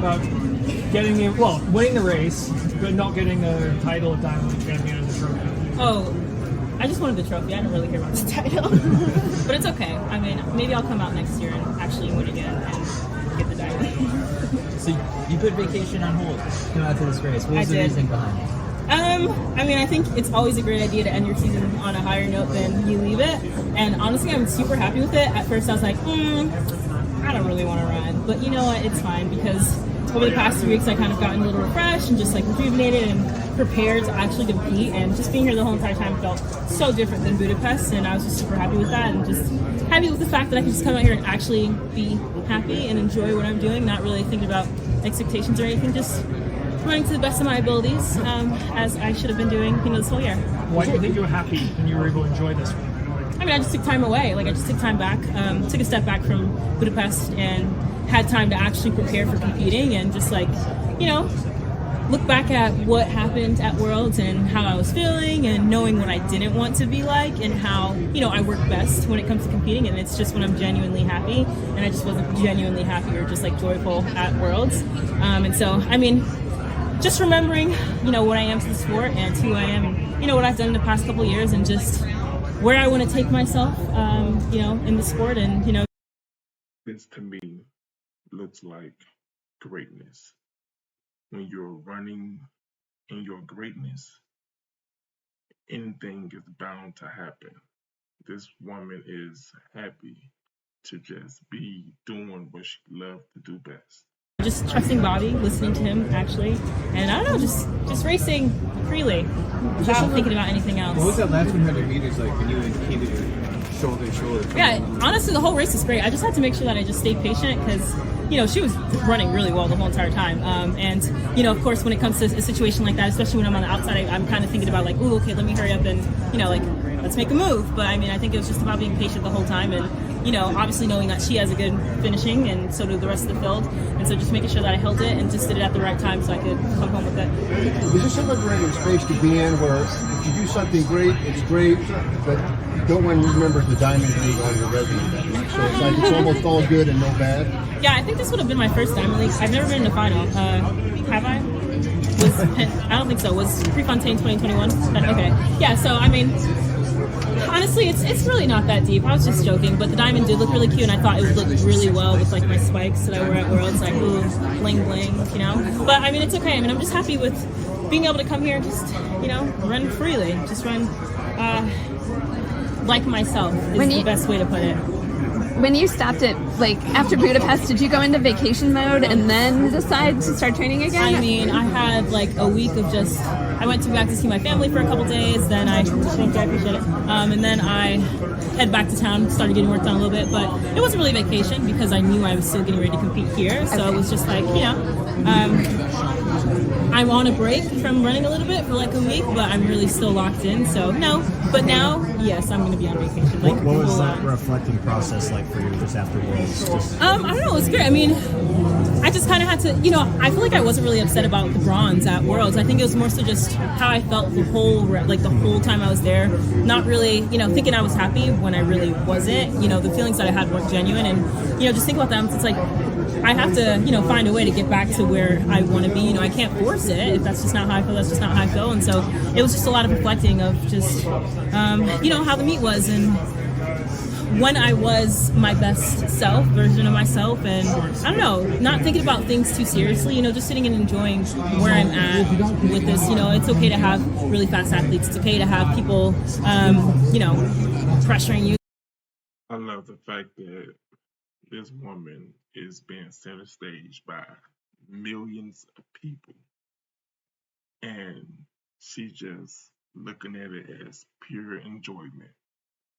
about winning the race, but not getting the title of Diamond League champion and the trophy? Oh, I just wanted the trophy. I don't really care about the title. But it's okay. I mean, maybe I'll come out next year and actually win again and get the Diamond League. So you put vacation on hold coming out to this race. What was the reason behind it? I mean, I think it's always a great idea to end your season on a higher note than you leave it. And honestly, I'm super happy with it. At first, I was like, I don't really want to run. But you know what? It's fine because over the past 3 weeks, I kind of gotten a little refreshed and just like rejuvenated and prepared to actually compete. And just being here the whole entire time felt so different than Budapest. And I was just super happy with that and just happy with the fact that I could just come out here and actually be happy and enjoy what I'm doing, not really thinking about expectations or anything, just running to the best of my abilities, as I should have been doing, this whole year. Why do you think you were happy and you were able to enjoy this? I mean, I just took time away. I just took time back, took a step back from Budapest and had time to actually prepare for competing and just look back at what happened at Worlds and how I was feeling and knowing what I didn't want to be like and how, I work best when it comes to competing, and it's just when I'm genuinely happy, and I just wasn't genuinely happy or just joyful at Worlds. And so, I mean, just remembering, what I am to the sport and who I am and, what I've done in the past couple of years and just where I want to take myself, in the sport and, This to me looks like greatness. When you're running in your greatness, anything is bound to happen. This woman is happy to just be doing what she loves to do best. Just trusting Bobby, listening to him actually, and I don't know, just racing freely without thinking about anything else. What was that last 100 meters like when you and shoulder to shoulder? Yeah, honestly, the whole race was great. I just had to make sure that I just stayed patient because, she was running really well the whole entire time. And, of course, when it comes to a situation like that, especially when I'm on the outside, I'm kind of thinking about ooh, okay, let me hurry up and, let's make a move. But I mean, I think it was just about being patient the whole time and, obviously knowing that she has a good finishing and so do the rest of the field. And so just making sure that I held it and just did it at the right time so I could come home with it. Is this a liberating space to be in where if you do something great, it's great, but no one remembers the Diamond League on your resume that much? So it's it's almost all good and no bad? Yeah, I think this would have been my first Diamond League. I've never been in a final. Have I? I don't think so. Was Prefontaine 2021? Okay. Yeah, so I mean, honestly, it's really not that deep. I was just joking, but the diamond did look really cute, and I thought it would look really well with my spikes that I wear at Worlds, ooh, bling bling, But I mean, it's okay. I mean, I'm just happy with being able to come here and just, run freely, just run like myself is the best way to put it. When you stopped it, after Budapest, did you go into vacation mode and then decide to start training again? I mean, I had a week of I went back to see my family for a couple days, then I appreciate it. And then I head back to town, started getting work done a little bit, but it wasn't really vacation because I knew I was still getting ready to compete here. So It was just I'm on a break from running a little bit for a week, but I'm really still locked in. So no, but now, yes, I'm going to be on vacation. What was that reflecting process like for you just after Worlds? I don't know. It's great. I mean, I just kind of had to, I feel like I wasn't really upset about the bronze at Worlds. I think it was more so just how I felt the whole time I was there. Not really, thinking I was happy when I really wasn't. The feelings that I had weren't genuine, and just think about them. It's I have to, find a way to get back to where I want to be. I can't force it. If that's just not how I feel, that's just not how I feel. And so it was just a lot of reflecting of just, how the meet was and when I was my best self, version of myself. And I don't know, not thinking about things too seriously, just sitting and enjoying where I'm at with this. It's okay to have really fast athletes. It's okay to have people, pressuring you. I love the fact that this woman is being center stage by millions of people, and she just looking at it as pure enjoyment,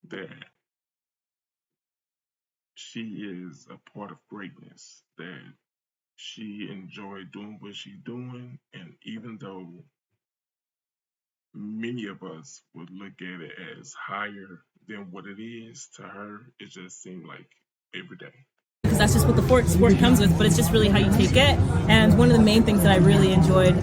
that she is a part of greatness, that she enjoyed doing what she's doing, and even though many of us would look at it as higher than what it is, to her it just seemed like every day. Because that's just what the sport comes with, but it's just really how you take it. And one of the main things that I really enjoyed,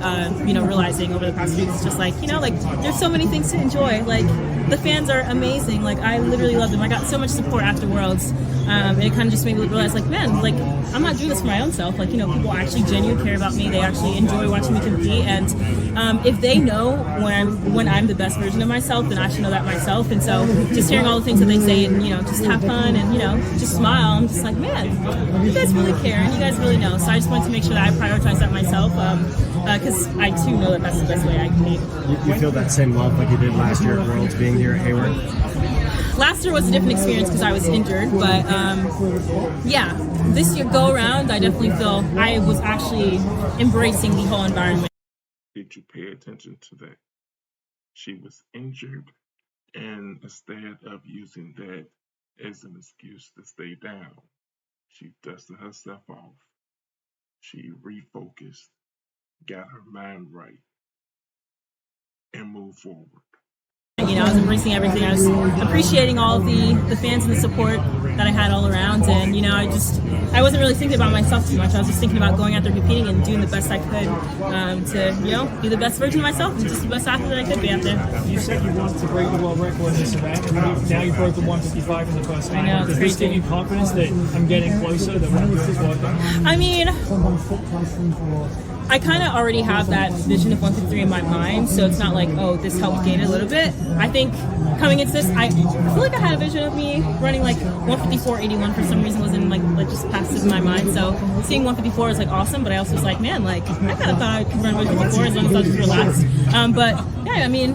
realizing over the past week is just there's so many things to enjoy. The fans are amazing. I literally love them. I got so much support after Worlds. And it kind of just made me realize, like, man, like, I'm not doing this for my own self. Like, you know, people actually genuinely care about me. They actually enjoy watching me compete. And if they know when I'm the best version of myself, then I should know that myself. And so just hearing all the things that they say and, you know, just have fun and, you know, just smile. I'm just like, man, you guys really care and you guys really know. So I just wanted to make sure that I prioritize that myself because I, too, know that that's the best way I can be. You feel that same love like you did last year at Worlds being here at Hayward? Last year was a different experience because I was injured, but yeah, this year go around, I definitely feel I was actually embracing the whole environment. Did you pay attention to that? She was injured, and instead of using that as an excuse to stay down, she dusted herself off. She refocused, got her mind right, and moved forward. You know, I was embracing everything. I was appreciating all of the fans and the support that I had all around. And, you know, I wasn't really thinking about myself too much. I was just thinking about going out there competing and doing the best I could to, you know, be the best version of myself and just the best athlete that I could be out there. You said you wanted to break the world record in this event, and now you broke the 155 in the first time. I know, Does this give you confidence that I'm getting closer, that we're working? I mean, I kind of already have that vision of 153 in my mind, so it's not like, oh, this helped gain it a little bit. I think coming into this, I feel like I had a vision of me running like 154.81 for some reason was in like just passed in my mind. So seeing 154 is like awesome, but I also was like, man, like I kind of thought I could run 154 as long as I was just relaxed. But yeah, I mean,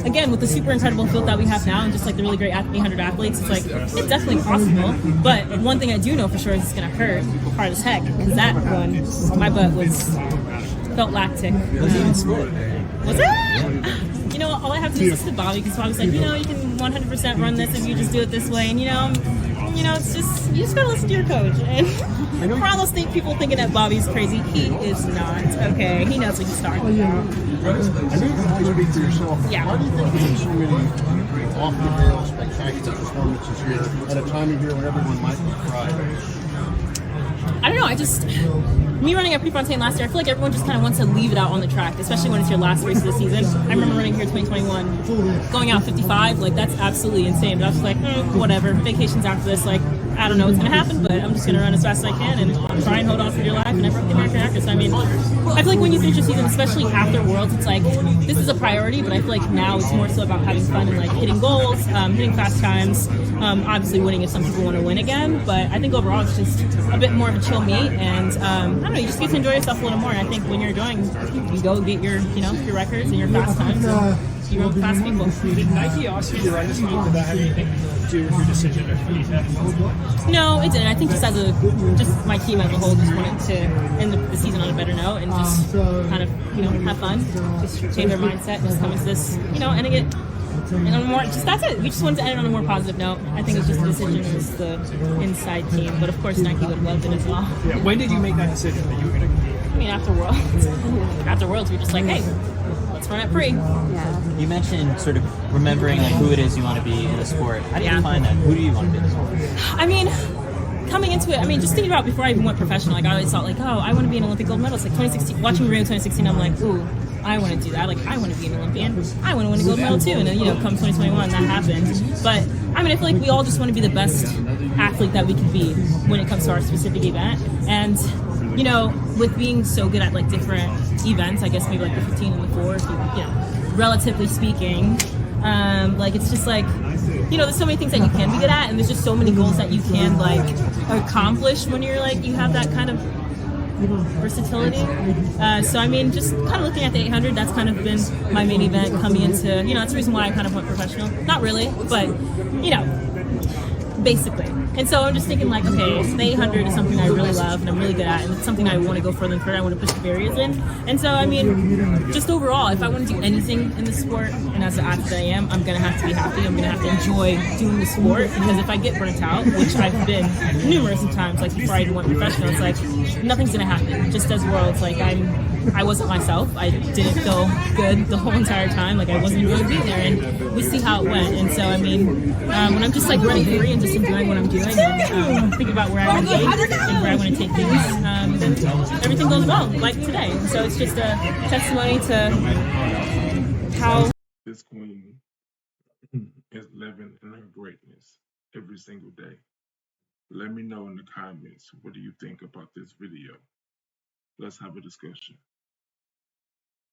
again, with the super incredible field that we have now and just like the really great 800 athletes, it's like it's definitely possible. But one thing I do know for sure is it's gonna hurt hard as heck because that one, my butt felt lactic. Was it? You know, all I have to do is listen to Bobby because Bobby's like, you know, you can 100% run this if you just do it this way, and you know, it's just you just gotta listen to your coach. And for all those people thinking that Bobby's crazy, he is not. Okay, he knows when he's starting. I know you can always speak for yourself. Yeah. Why do you think there's so many off-the-rail spectacular performances here at a time of year when everyone might be fried? I don't know, me running at Prefontaine last year, I feel like everyone just kind of wants to leave it out on the track, especially when it's your last race of the season. I remember running here in 2021, going out 55, like that's absolutely insane. But I was just like, whatever, vacations after this, like, I don't know what's going to happen, but I'm just going to run as fast as I can and try and hold on for your life. And I broke the American record. So, I mean, I feel like when you finish your season, especially after Worlds, it's like, this is a priority, but I feel like now it's more so about having fun and like hitting goals, hitting fast times, obviously winning if some people want to win again. But I think overall it's just a bit more of a chill meet, and I don't know, you just get to enjoy yourself a little more. And I think when you're enjoying, you go get your, you know, your records and your fast times. And you run with fast people. Did Nike ask you to run this meet? Did that have anything to do with your decision to compete? No, it didn't. I think just my team as a whole just wanted to end the season on a better note and just kind of, you know, have fun, just change our mindset, just come into this, you know, ending it. And on a more, just that's it. We just wanted to end it on a more positive note. I think it was just a decision as the inside team, but of course Nike would have loved it as well. Yeah. When did you make that decision that you were going to compete? I mean, after Worlds. After Worlds, we were just like, hey, let's run it free. You mentioned sort of remembering like who it is you want to be in the sport. How do you define that? Who do you want to be in the sport? I mean, coming into it, I mean, just thinking about before I even went professional, like I always thought like, oh, I want to be an Olympic gold medalist. Like 2016, watching Rio 2016, I'm like, ooh, I want to do that. Like, I want to be an Olympian. I want to win a gold medal too. And then, you know, come 2021, that happened. But I mean, I feel like we all just want to be the best athlete that we can be when it comes to our specific event. And you know, with being so good at like different events, I guess maybe like the 15 and the 4, if you know, relatively speaking, like it's just like, you know, there's so many things that you can be good at, and there's just so many goals that you can like accomplish when you're like, you have that kind of versatility. So I mean, just kind of looking at the 800, that's kind of been my main event coming into, you know, that's the reason why I kind of went professional. Not really, but you know, basically. And so I'm just thinking like, okay, so the 800 is something I really love and I'm really good at, and it's something I want to go further and further. I want to push the barriers in. And so I mean, just overall, if I want to do anything in the sport, and as the athlete I am, I'm gonna have to be happy. I'm gonna have to enjoy doing the sport, because if I get burnt out, which I've been numerous of times, like before I even went professional, it's like nothing's gonna happen. Just as Worlds, like I wasn't myself. I didn't feel good the whole entire time. Like I wasn't really being there, and we see how it went. And so I mean, when I'm just like running free and just enjoying what I'm doing, and thinking about where I want to be and where I want to take things, then everything goes well, like today. So it's just a testimony to how this queen is living in her greatness every single day. Let me know in the comments, what do you think about this video? Let's have a discussion.